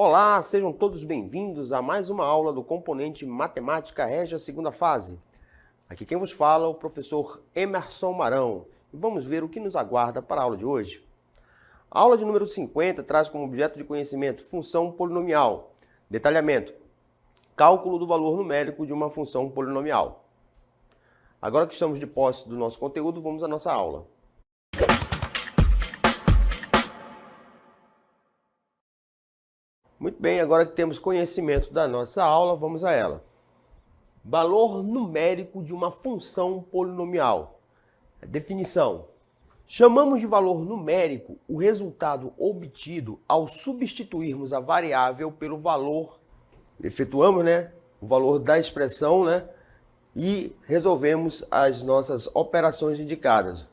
Olá, sejam todos bem-vindos a mais uma aula do componente Matemática Régia segunda fase. Aqui quem vos fala é o professor Emerson Marão e vamos ver o que nos aguarda para a aula de hoje. A aula de número 50 traz como objeto de conhecimento função polinomial, detalhamento, cálculo do valor numérico de uma função polinomial. Agora que estamos de posse do nosso conteúdo, vamos à nossa aula. Muito bem, agora que temos conhecimento da nossa aula, vamos a ela. Valor numérico de uma função polinomial. Definição. Chamamos de valor numérico o resultado obtido ao substituirmos a variável pelo valor. Efetuamos, o valor da expressão, e resolvemos as nossas operações indicadas.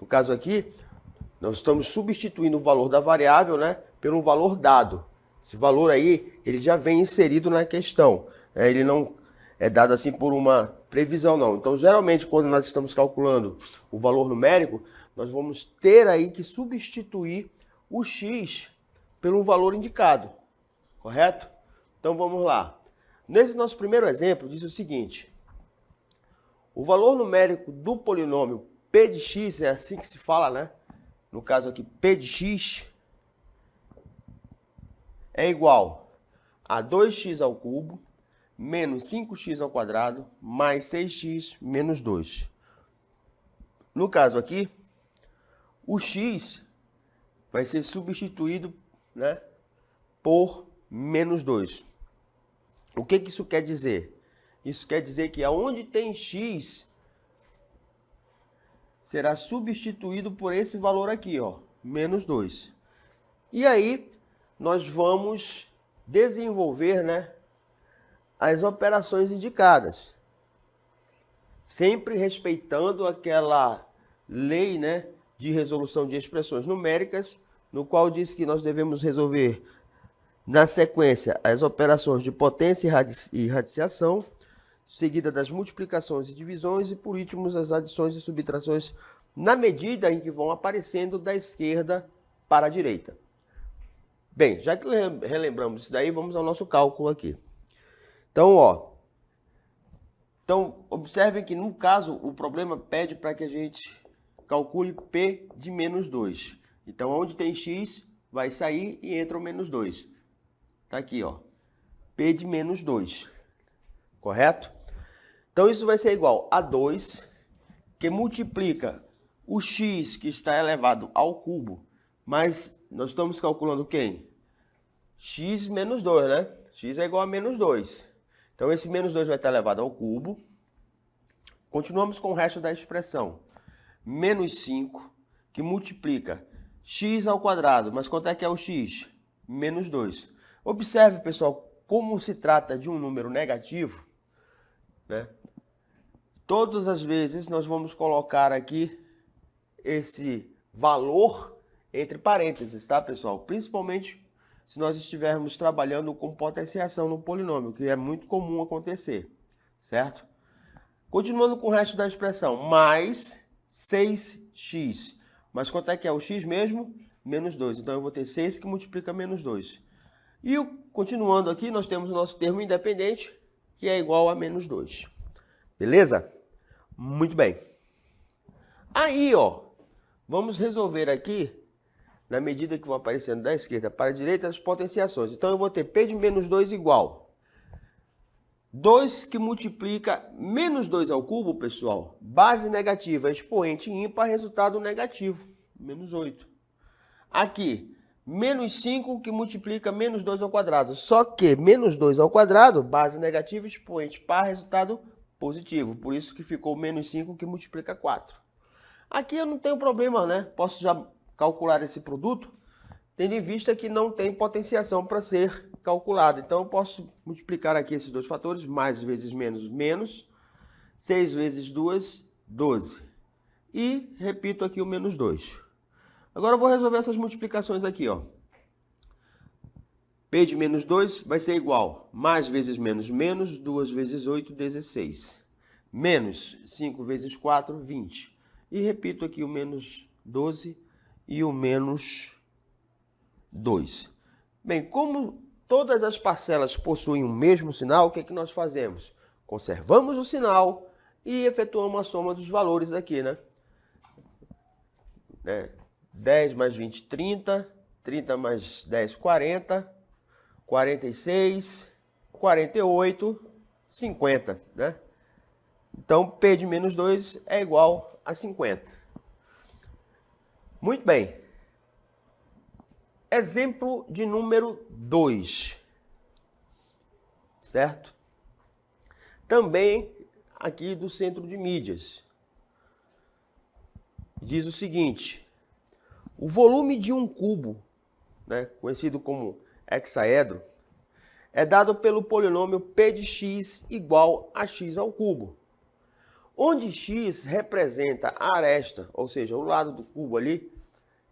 No caso aqui, nós estamos substituindo o valor da variável, pelo valor dado. Esse valor aí, ele já vem inserido na questão. Ele não é dado assim por uma previsão, não. Então, geralmente, quando nós estamos calculando o valor numérico, nós vamos ter aí que substituir o x pelo valor indicado. Correto? Então, vamos lá. Nesse nosso primeiro exemplo, diz o seguinte. O valor numérico do polinômio p de x, é assim que se fala, No caso aqui, p de x é igual a 2x ao cubo menos 5x ao quadrado mais 6x menos 2. No caso aqui, o x vai ser substituído por menos 2. O que isso quer dizer? Isso quer dizer que aonde tem x, será substituído por esse valor aqui, menos 2. E aí, nós vamos desenvolver as operações indicadas. Sempre respeitando aquela lei de resolução de expressões numéricas, no qual diz que nós devemos resolver na sequência as operações de potência e radiciação, seguida das multiplicações e divisões e, por último, as adições e subtrações na medida em que vão aparecendo da esquerda para a direita. Bem, já que relembramos isso daí, vamos ao nosso cálculo aqui. Então, observem que no caso o problema pede para que a gente calcule p de menos 2. Então, onde tem x, vai sair e entra o menos 2. Está aqui, p de menos 2. Correto? Então, isso vai ser igual a 2, que multiplica o x que está elevado ao cubo, mas nós estamos calculando quem? X menos 2, X é igual a menos 2. Então, esse menos 2 vai estar elevado ao cubo. Continuamos com o resto da expressão. Menos 5, que multiplica x ao quadrado. Mas quanto é que é o x? Menos 2. Observe, pessoal, como se trata de um número negativo, Todas as vezes nós vamos colocar aqui esse valor entre parênteses, tá, pessoal? Principalmente se nós estivermos trabalhando com potenciação no polinômio, que é muito comum acontecer, certo? Continuando com o resto da expressão, mais 6x. Mas quanto é que é o x mesmo? Menos 2. Então, eu vou ter 6 que multiplica menos 2. E continuando aqui, nós temos o nosso termo independente, que é igual a menos 2. Beleza? Muito bem. Aí, vamos resolver aqui, na medida que vão aparecendo da esquerda para a direita, as potenciações. Então, eu vou ter p de menos 2 igual 2 que multiplica menos 2 ao cubo, pessoal, base negativa, expoente ímpar, resultado negativo, menos 8. Aqui, menos 5 que multiplica menos 2 ao quadrado. Só que menos 2 ao quadrado, base negativa, expoente par, resultado positivo. Por isso que ficou menos 5 que multiplica 4. Aqui eu não tenho problema, Posso já calcular esse produto, tendo em vista que não tem potenciação para ser calculada. Então, eu posso multiplicar aqui esses dois fatores, mais vezes menos, menos. 6 vezes 2, 12. E repito aqui o menos 2. Agora, eu vou resolver essas multiplicações aqui, P de menos 2 vai ser igual, mais vezes menos, menos, 2 vezes 8, 16. Menos 5 vezes 4, 20. E repito aqui o menos 12 e o menos 2. Bem, como todas as parcelas possuem o mesmo sinal, o que é que nós fazemos? Conservamos o sinal e efetuamos a soma dos valores aqui, né? 10 mais 20, 30. 30 mais 10, 40. 46, 48, 50, né? Então, P de menos 2 é igual a 50. Muito bem. Exemplo de número 2. Certo? Também aqui do centro de mídias. Diz o seguinte: o volume de um cubo, né, conhecido como hexaedro, é dado pelo polinômio P de x igual a x ao cubo, onde x representa a aresta, ou seja, o lado do cubo ali,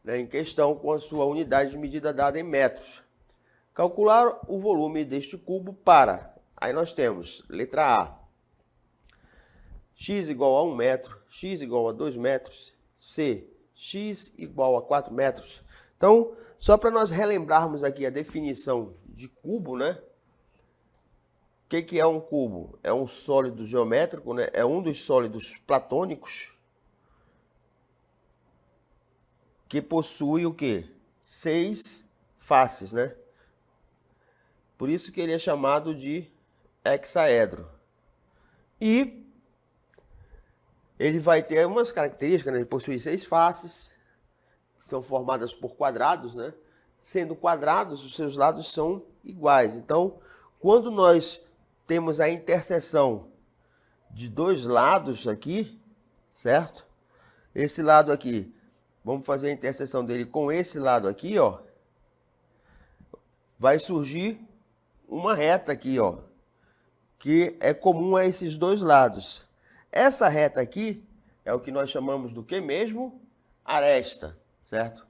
né, em questão, com a sua unidade de medida dada em metros. Calcular o volume deste cubo para... Aí nós temos, letra A, x igual a 1 metro, x igual a 2 metros, C, x igual a 4 metros. Então, só para nós relembrarmos aqui a definição de cubo, né? O que é um cubo? É um sólido geométrico, né? É um dos sólidos platônicos que possui o quê? 6 faces, né? Por isso que ele é chamado de hexaedro. E ele vai ter umas características, né? Ele possui 6 faces, que são formadas por quadrados, né? Sendo quadrados, os seus lados são iguais. Então, quando nós temos a interseção de dois lados aqui, certo? Esse lado aqui, vamos fazer a interseção dele com esse lado aqui, ó. Vai surgir uma reta aqui, ó, que é comum a esses dois lados. Essa reta aqui é o que nós chamamos do que mesmo? Aresta, certo?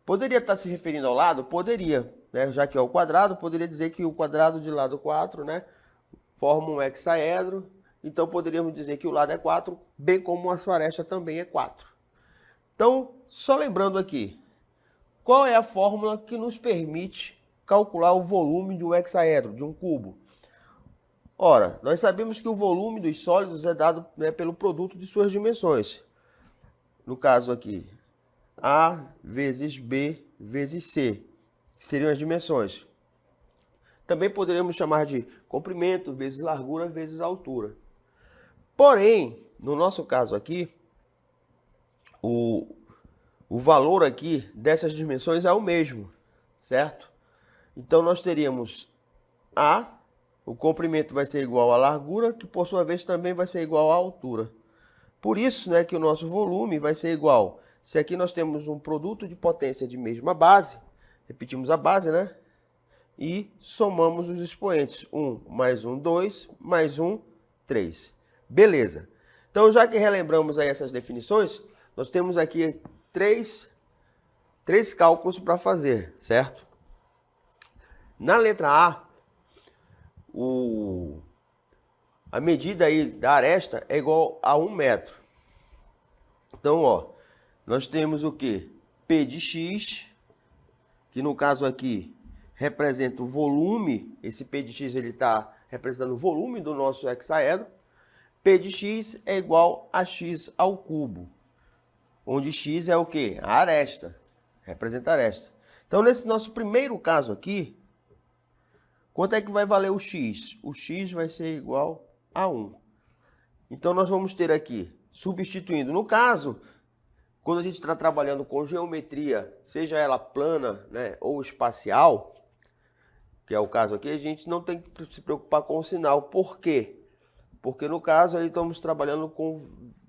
Poderia estar se referindo ao lado? Poderia, né? Já que é o quadrado, poderia dizer que o quadrado de lado 4, né, forma um hexaedro. Então poderíamos dizer que o lado é 4, bem como a sua aresta também é 4. Então, só lembrando aqui, qual é a fórmula que nos permite calcular o volume de um hexaedro, de um cubo? Ora, nós sabemos que o volume dos sólidos é dado, né, pelo produto de suas dimensões. No caso aqui, A vezes B vezes C, que seriam as dimensões. Também poderíamos chamar de comprimento vezes largura vezes altura. Porém, no nosso caso aqui, o valor aqui dessas dimensões é o mesmo, certo? Então, nós teríamos A, o comprimento vai ser igual à largura, que por sua vez também vai ser igual à altura. Por isso, né, que o nosso volume vai ser igual. Se aqui nós temos um produto de potência de mesma base, repetimos a base, né? E somamos os expoentes. 1 mais 1, 2, mais 1, 3. Beleza. Então, já que relembramos aí essas definições, nós temos aqui três cálculos para fazer, certo? Na letra A, a medida aí da aresta é igual a 1 metro. Então, ó, nós temos o quê? P de x, que no caso aqui representa o volume. Esse P de x ele está representando o volume do nosso hexaedro. P de x é igual a x ao cubo, onde x é o quê? A aresta, representa a aresta. Então, nesse nosso primeiro caso aqui, quanto é que vai valer o x? O x vai ser igual a 1. Então, nós vamos ter aqui, substituindo. No caso, quando a gente está trabalhando com geometria, seja ela plana, né, ou espacial, que é o caso aqui, a gente não tem que se preocupar com o sinal. Por quê? Porque no caso aí estamos trabalhando com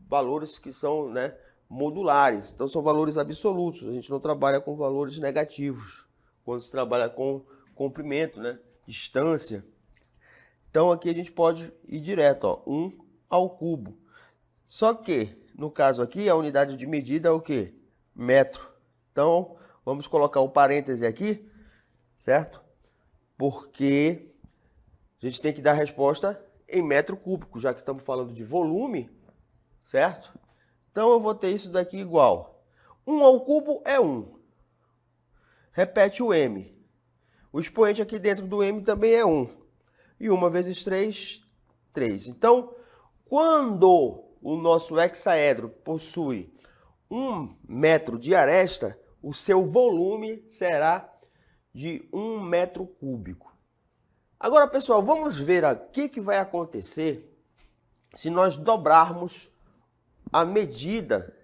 valores que são, né, modulares. Então são valores absolutos. A gente não trabalha com valores negativos. Quando se trabalha com comprimento, né, distância. Então aqui a gente pode ir direto, ó, 1 ao cubo. Só que, no caso aqui, a unidade de medida é o quê? Metro. Então, vamos colocar o parêntese aqui, certo? Porque a gente tem que dar a resposta em metro cúbico, já que estamos falando de volume, certo? Então, eu vou ter isso daqui igual. 1 ao cubo é 1. repete o m. O expoente aqui dentro do m também é 1. E 1 vezes 3, 3. Então, quando o nosso hexaedro possui 1 metro de aresta, o seu volume será de 1 metro cúbico. Agora, pessoal, vamos ver o que vai acontecer se nós dobrarmos a medida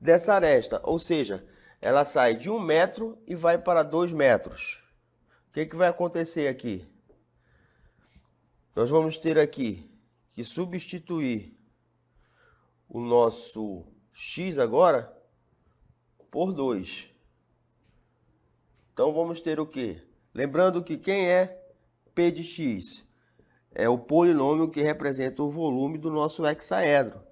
dessa aresta. Ou seja, ela sai de 1 metro e vai para 2 metros. O que vai acontecer aqui? Nós vamos ter aqui que substituir o nosso x agora por 2. Então, vamos ter o quê? Lembrando que quem é P de x? É o polinômio que representa o volume do nosso hexaedro.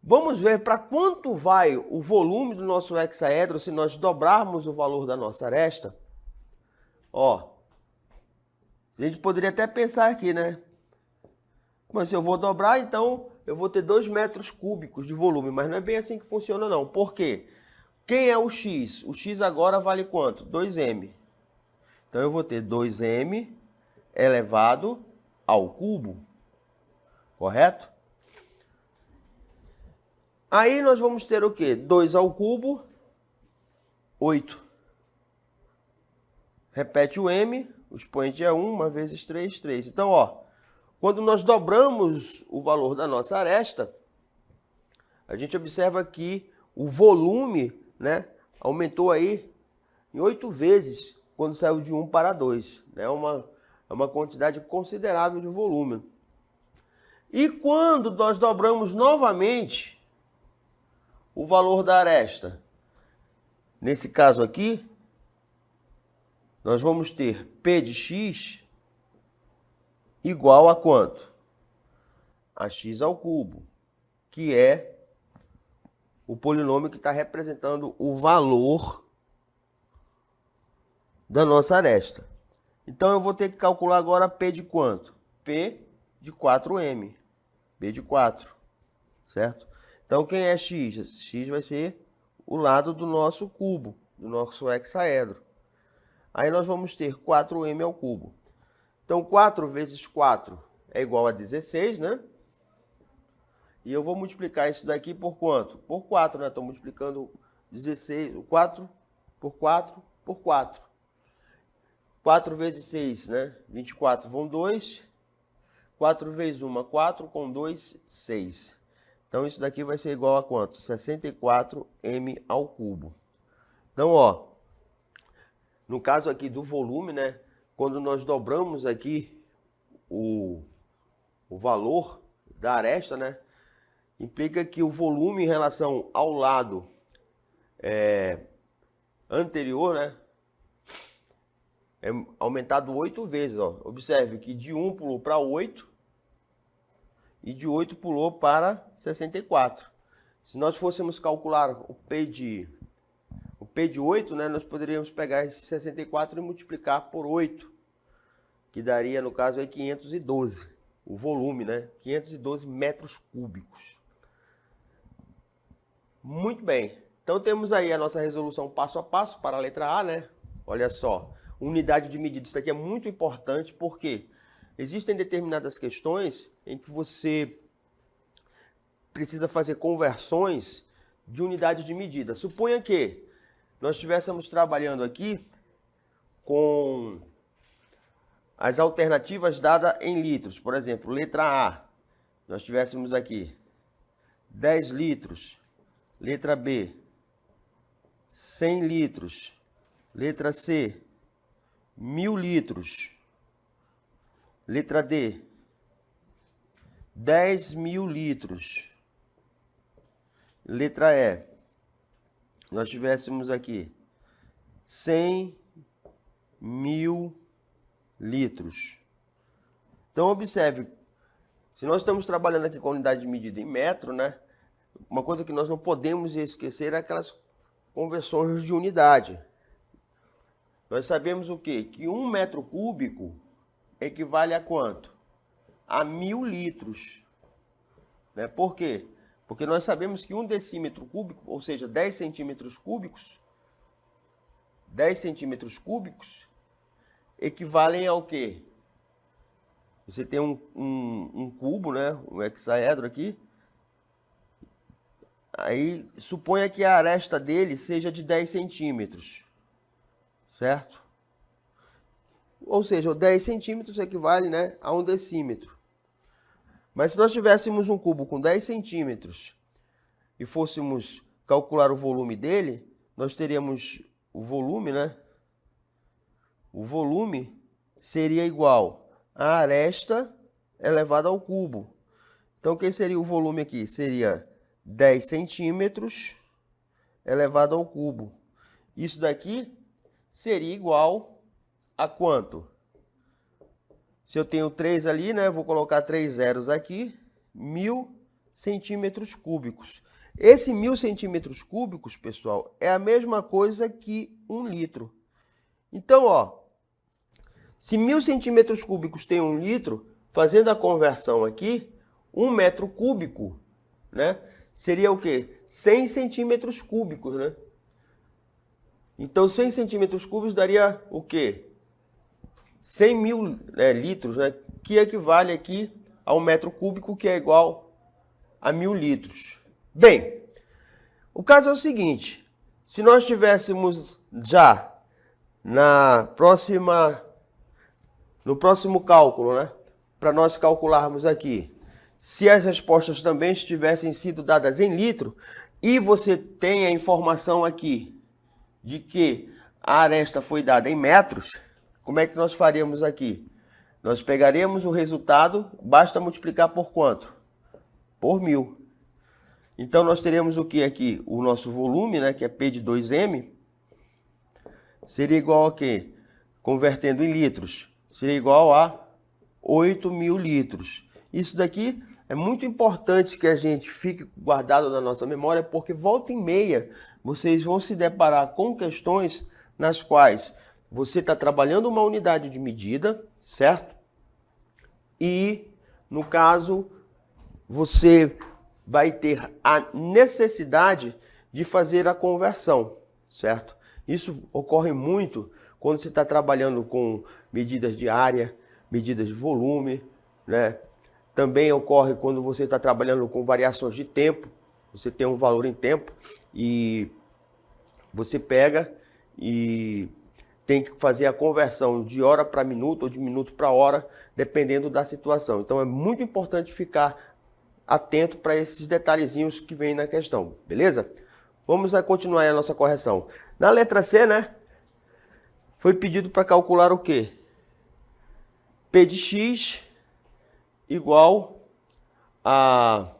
Vamos ver para quanto vai o volume do nosso hexaedro se nós dobrarmos o valor da nossa aresta. Ó, a gente poderia até pensar aqui, né? Mas se eu vou dobrar, então eu vou ter 2 metros cúbicos de volume. Mas não é bem assim que funciona, não. Por quê? Quem é o x? O x agora vale quanto? 2m. Então, eu vou ter 2m elevado ao cubo. Correto? Aí, nós vamos ter o quê? 2 ao cubo, 8. Repete o m, o expoente é 1 vezes 3, 3. Então, ó, quando nós dobramos o valor da nossa aresta, a gente observa que o volume, né, aumentou aí em 8 vezes quando saiu de 1 para 2. É uma quantidade considerável de volume. E quando nós dobramos novamente o valor da aresta, nesse caso aqui, nós vamos ter P de x igual a quanto? A x ao cubo, que é o polinômio que está representando o valor da nossa aresta. Então, eu vou ter que calcular agora P de quanto? P de 4m. P de 4, certo? Então, quem é x? X vai ser o lado do nosso cubo, do nosso hexaedro. Aí, nós vamos ter 4m ao cubo. Então, 4 vezes 4 é igual a 16, né? E eu vou multiplicar isso daqui por quanto? Por 4, né? Estou multiplicando 16, 4 por 4 por 4. 4 vezes 6, né? 24 vão 2. 4 vezes 1, 4. Com 2, 6. Então, isso daqui vai ser igual a quanto? 64m ao cubo. Então, ó, no caso aqui do volume, né? Quando nós dobramos aqui o valor da aresta, né? Implica que o volume em relação ao lado anterior, né? É aumentado 8 vezes, ó. Observe que de 1 pulou para 8 e de 8 pulou para 64. Se nós fôssemos calcular o P de 8, né, nós poderíamos pegar esse 64 e multiplicar por 8, que daria, no caso, aí 512, o volume, né? 512 metros cúbicos. Muito bem. Então, temos aí a nossa resolução passo a passo para a letra A, né? Olha só. Unidade de medida, isso aqui é muito importante porque existem determinadas questões em que você precisa fazer conversões de unidade de medida. Suponha que nós estivéssemos trabalhando aqui com as alternativas dadas em litros. Por exemplo, letra A, nós tivéssemos aqui 10 litros. Letra B, 100 litros. Letra C, 1000 litros. Letra D, 10.000 litros. Letra E, nós tivéssemos aqui 100.000 litros. Então, observe, se nós estamos trabalhando aqui com unidade de medida em metro, né? Uma coisa que nós não podemos esquecer é aquelas conversões de unidade. Nós sabemos o quê? Que 1 metro cúbico equivale a quanto? A 1000 litros. Né? Por quê? Porque nós sabemos que 1 decímetro cúbico, ou seja, 10 centímetros cúbicos, 10 centímetros cúbicos equivalem ao quê? Você tem um cubo, né? Um hexaedro aqui. Aí, suponha que a aresta dele seja de 10 centímetros, certo? Ou seja, 10 centímetros equivale, né, a 1 decímetro. Mas se nós tivéssemos um cubo com 10 centímetros e fôssemos calcular o volume dele, nós teríamos o volume, né? O volume seria igual a aresta elevada ao cubo. Então, o que seria o volume aqui? Seria 10 centímetros elevado ao cubo. Isso daqui seria igual a quanto? Se eu tenho 3 ali, né? Vou colocar 3 zeros aqui. 1000 centímetros cúbicos. Esse 1000 centímetros cúbicos, pessoal, é a mesma coisa que 1 litro. Então, ó, se 1000 centímetros cúbicos tem 1 litro, fazendo a conversão aqui, 1 metro cúbico, né, seria o quê? 100 centímetros cúbicos, né? Então, 100 centímetros cúbicos daria o quê? 100 mil litros, né, que equivale aqui a 1 metro cúbico, que é igual a 1000 litros. Bem, o caso é o seguinte, se nós tivéssemos já no próximo cálculo, né, para nós calcularmos aqui, se as respostas também tivessem sido dadas em litro, e você tem a informação aqui de que a aresta foi dada em metros, como é que nós faríamos aqui? Nós pegaríamos o resultado, basta multiplicar por quanto? Por 1000. Então, nós teremos o que aqui? O nosso volume, né, que é P de 2M, seria igual a quê? Convertendo em litros, seria igual a 8.000 litros. Isso daqui é muito importante que a gente fique guardado na nossa memória, porque volta e meia vocês vão se deparar com questões nas quais você está trabalhando uma unidade de medida, certo? E, no caso, você vai ter a necessidade de fazer a conversão, certo? Isso ocorre muito quando você está trabalhando com medidas de área, medidas de volume, né? Também ocorre quando você está trabalhando com variações de tempo. Você tem um valor em tempo e você pega e tem que fazer a conversão de hora para minuto ou de minuto para hora, dependendo da situação. Então é muito importante ficar atento para esses detalhezinhos que vem na questão, beleza? Vamos continuar a nossa correção. Na letra C, né? Foi pedido para calcular o quê? P de x igual a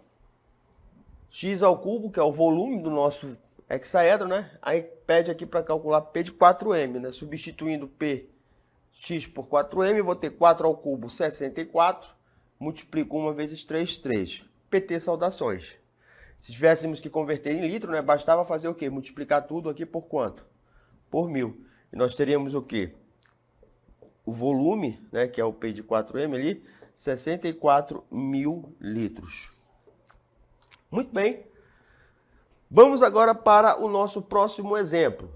x ao cubo, que é o volume do nosso hexaedro, né? Aí pede aqui para calcular P de 4M, né? Substituindo Px por 4M, vou ter 4 ao cubo, 64. Multiplico 1 vezes 3, 3. PT, saudações. Se tivéssemos que converter em litro, né? Bastava fazer o quê? Multiplicar tudo aqui por quanto? Por 1000. E nós teríamos o quê? O volume, né? Que é o P de 4M ali, 64.000 litros. Muito bem. Vamos agora para o nosso próximo exemplo.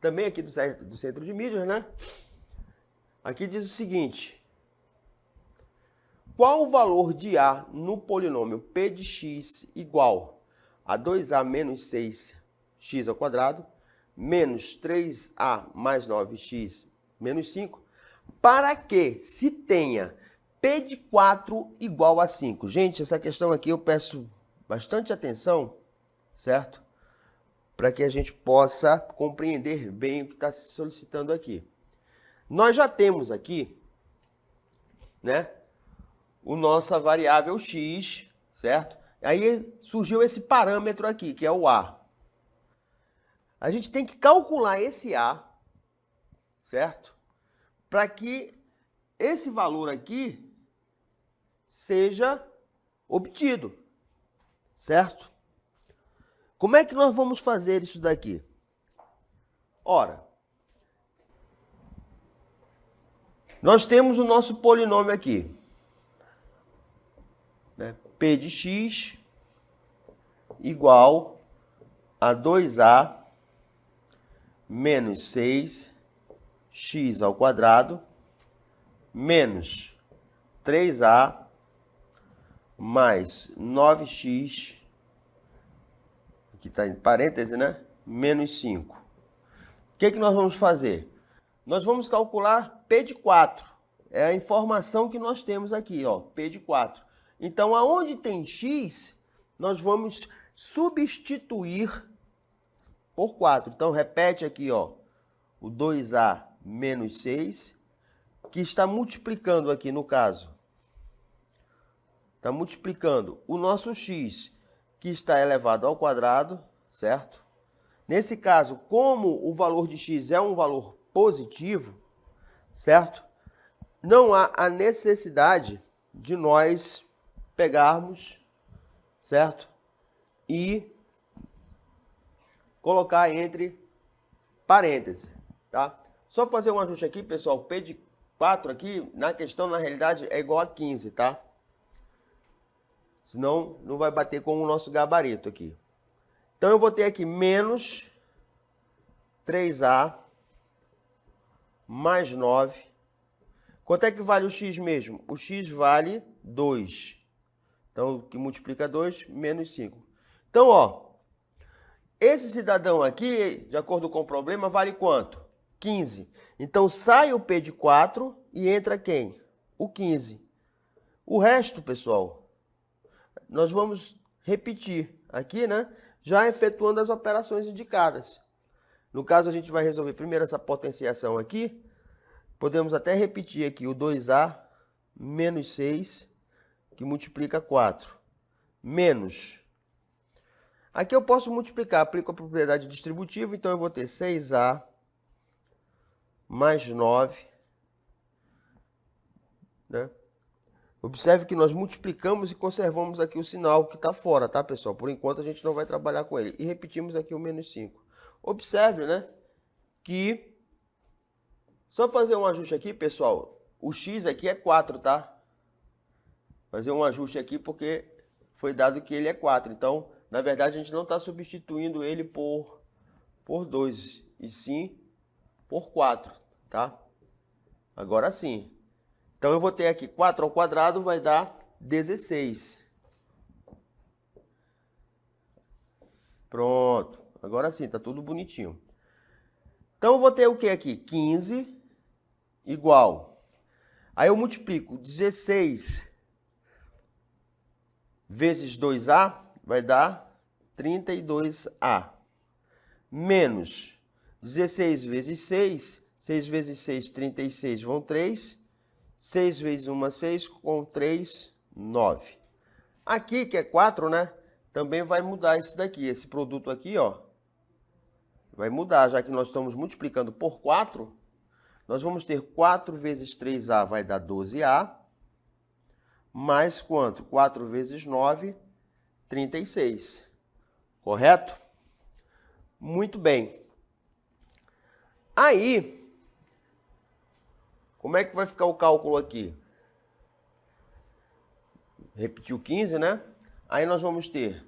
Também aqui do Centro de Mídias, né? Aqui diz o seguinte. Qual o valor de A no polinômio P de x igual a 2A menos 6x ao quadrado, menos 3A mais 9x menos 5, para que se tenha P de 4 igual a 5? Gente, essa questão aqui eu peço bastante atenção, certo? Para que a gente possa compreender bem o que está se solicitando aqui. Nós já temos aqui, né, a nossa variável x, certo? Aí surgiu esse parâmetro aqui, que é o A. A gente tem que calcular esse A, certo? Para que esse valor aqui seja obtido, certo? Como é que nós vamos fazer isso daqui? Ora, nós temos o nosso polinômio aqui, né? P de x igual a 2A menos 6x ao quadrado menos 3a mais 9x, aqui está em parêntese, né? Menos 5. O que nós vamos fazer? Nós vamos calcular P de 4. É a informação que nós temos aqui, ó, P de 4. Então, aonde tem x, nós vamos substituir por 4. Então, repete aqui, ó, o 2a menos 6, que está multiplicando aqui, no caso. Está multiplicando o nosso x, que está elevado ao quadrado, certo? Nesse caso, como o valor de x é um valor positivo, certo? Não há a necessidade de nós pegarmos, certo? E colocar entre parênteses, tá? Só fazer um ajuste aqui, pessoal. P de 4 aqui, na questão, na realidade, é igual a 15, tá? Senão, não vai bater com o nosso gabarito aqui. Então, eu vou ter aqui menos 3a mais 9. Quanto é que vale o x mesmo? O x vale 2. Então, o que multiplica 2, menos 5. Então, ó, esse cidadão aqui, de acordo com o problema, vale quanto? 15. Então, sai o P de 4 e entra quem? O 15. O resto, pessoal, nós vamos repetir aqui, né? Já efetuando as operações indicadas. No caso, a gente vai resolver primeiro essa potenciação aqui. Podemos até repetir aqui o 2a menos 6, que multiplica 4, menos. Aqui eu posso multiplicar, aplico a propriedade distributiva, então eu vou ter 6a mais 9. Né? Observe que nós multiplicamos e conservamos aqui o sinal que está fora, tá, pessoal? Por enquanto a gente não vai trabalhar com ele. E repetimos aqui o menos 5. Observe, né, que... Só fazer um ajuste aqui, pessoal. O x aqui é 4, tá? Fazer um ajuste aqui porque foi dado que ele é 4. Então, na verdade, a gente não está substituindo ele por 2, e sim por 4, tá? Agora sim. Então, eu vou ter aqui 4 ao quadrado vai dar 16. Pronto. Agora sim, tá tudo bonitinho. Então, eu vou ter o que aqui? 15 igual. Aí eu multiplico 16 vezes 2a, vai dar 32a. Menos 16 vezes 6, 6 vezes 6, 36, vão 3. 6 vezes 1, 6, com 3, 9. Aqui, que é 4, né? Também vai mudar isso daqui. Esse produto aqui, ó, vai mudar, já que nós estamos multiplicando por 4. Nós vamos ter 4 vezes 3a vai dar 12a. Mais quanto? 4 vezes 9, 36. Correto? Muito bem. Aí, como é que vai ficar o cálculo aqui? Repetiu 15, né? Aí nós vamos ter,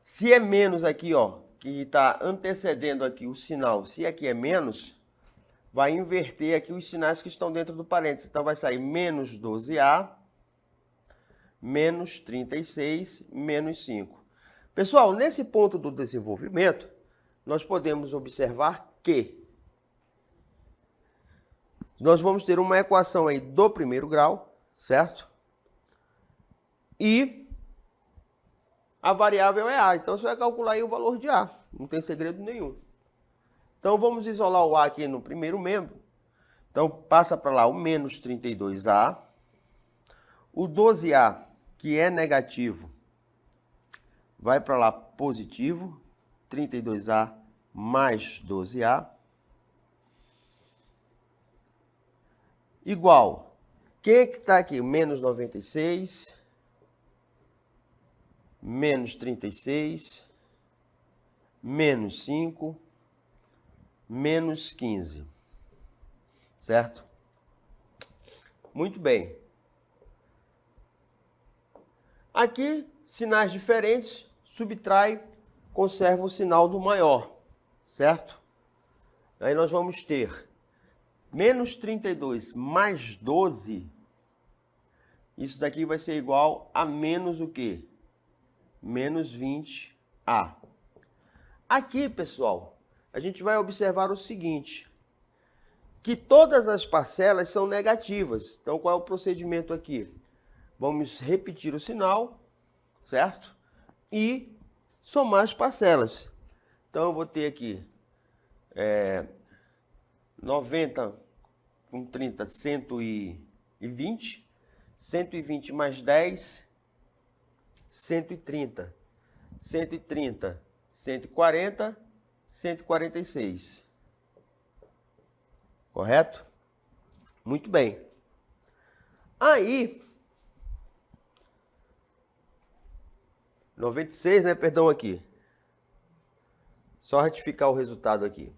se é menos aqui, ó, que está antecedendo aqui o sinal, se aqui é menos, vai inverter aqui os sinais que estão dentro do parênteses. Então, vai sair menos 12a, menos 36, menos 5. Pessoal, nesse ponto do desenvolvimento, nós podemos observar que nós vamos ter uma equação aí do primeiro grau, certo? E a variável é a. Então, você vai calcular aí o valor de a. Não tem segredo nenhum. Então, vamos isolar o a aqui no primeiro membro. Então, passa para lá o menos 32a. O 12a, que é negativo, vai para lá positivo. 32a mais 12a. Igual. Quem é que está aqui? Menos 96. Menos 36. Menos 5. Menos 15. Certo? Muito bem. Aqui, sinais diferentes, subtrai, conserva o sinal do maior. Certo? Aí nós vamos ter menos 32 mais 12. Isso daqui vai ser igual a menos o quê? Menos 20A. Aqui, pessoal, a gente vai observar o seguinte, que todas as parcelas são negativas. Então, qual é o procedimento aqui? Vamos repetir o sinal, certo? E somar as parcelas. Então, eu vou ter aqui 90 com 30, 120. 120 mais 10, 130. 130, 140, 146. Correto? Muito bem. Aí, 96, né? Perdão aqui. Só retificar o resultado aqui.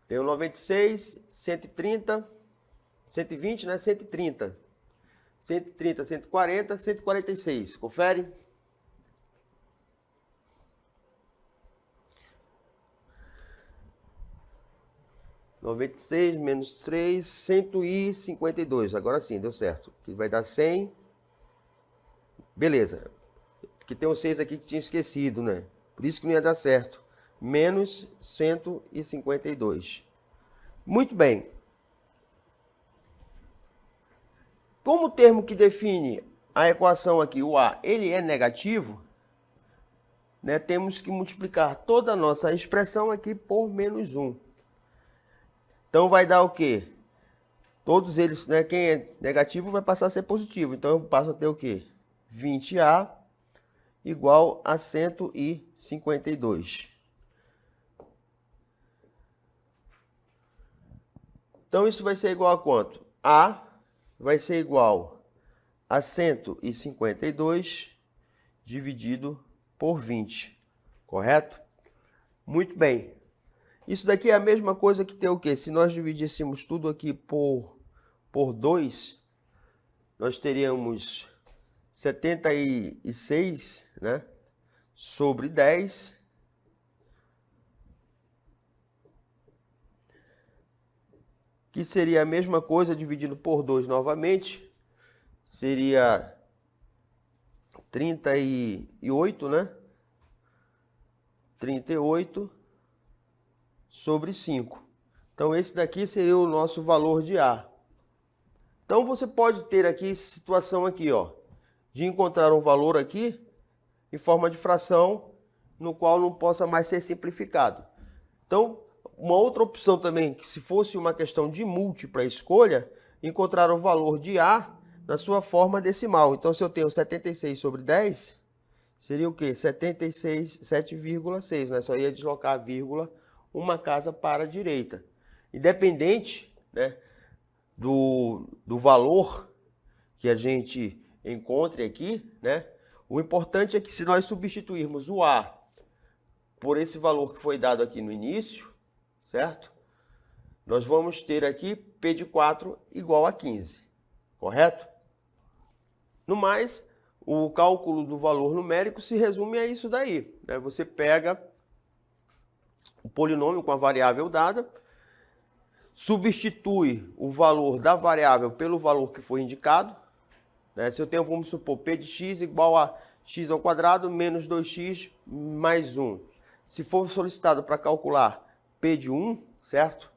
Tem o 96, 130, 120, né? 130. 130, 140, 146. Confere. (96 menos 3, 152). Agora sim, deu certo. Que vai dar 100. Beleza. Porque tem um 6 aqui que tinha esquecido, né? Por isso que não ia dar certo. Menos 152. Muito bem. Como o termo que define a equação aqui, o A, ele é negativo, né, temos que multiplicar toda a nossa expressão aqui por menos 1. Então vai dar o quê? Todos eles, né, quem é negativo vai passar a ser positivo. Então eu passo a ter o quê? 20A igual a 152. Então isso vai ser igual a quanto? A vai ser igual a 152 dividido por 20, correto? Muito bem. Isso daqui é a mesma coisa que ter o quê? Se nós dividíssemos tudo aqui por 2, nós teríamos 76, né? Sobre 10. Que seria a mesma coisa dividido por 2 novamente. Seria 38, né? 38 sobre 5. Então, esse daqui seria o nosso valor de A. Então, você pode ter aqui situação aqui, ó, de encontrar um valor aqui em forma de fração, no qual não possa mais ser simplificado. Então, uma outra opção também, que se fosse uma questão de múltipla escolha, encontrar o valor de A na sua forma decimal. Então, se eu tenho 76 sobre 10, seria o quê? 76, 7,6, né? Só ia deslocar a vírgula uma casa para a direita. Independente, né, do valor que a gente encontre aqui, né? O importante é que se nós substituirmos o A por esse valor que foi dado aqui no início, certo? Nós vamos ter aqui P de 4 igual a 15, correto? No mais, o cálculo do valor numérico se resume a isso daí, né? Você pega o polinômio com a variável dada, substitui o valor da variável pelo valor que foi indicado, né? Se eu tenho, vamos supor, P de x igual a x ao quadrado menos 2x mais 1. Se for solicitado para calcular P de 1, certo?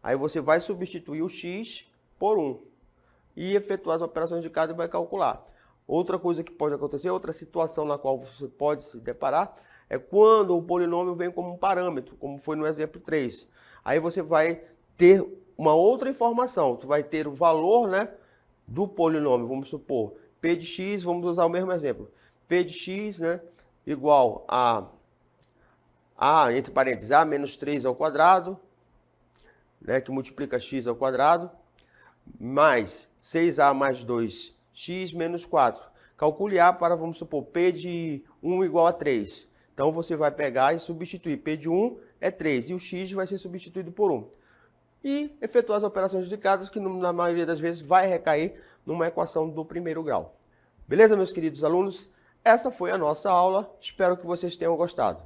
Aí você vai substituir o x por 1 e efetuar as operações de cada e vai calcular. Outra coisa que pode acontecer, outra situação na qual você pode se deparar, é quando o polinômio vem como um parâmetro, como foi no exemplo 3. Aí você vai ter uma outra informação, tu vai ter o valor, né, do polinômio, vamos supor, P de x, vamos usar o mesmo exemplo, P de x, né, igual a entre parênteses, A menos 3 ao quadrado, né, que multiplica x ao quadrado, mais 6A mais 2x menos 4. Calcule A para, vamos supor, P de 1 igual a 3. Então, você vai pegar e substituir. P de 1 é 3 e o x vai ser substituído por 1. E efetuar as operações de casas, que na maioria das vezes vai recair numa equação do primeiro grau. Beleza, meus queridos alunos? Essa foi a nossa aula. Espero que vocês tenham gostado.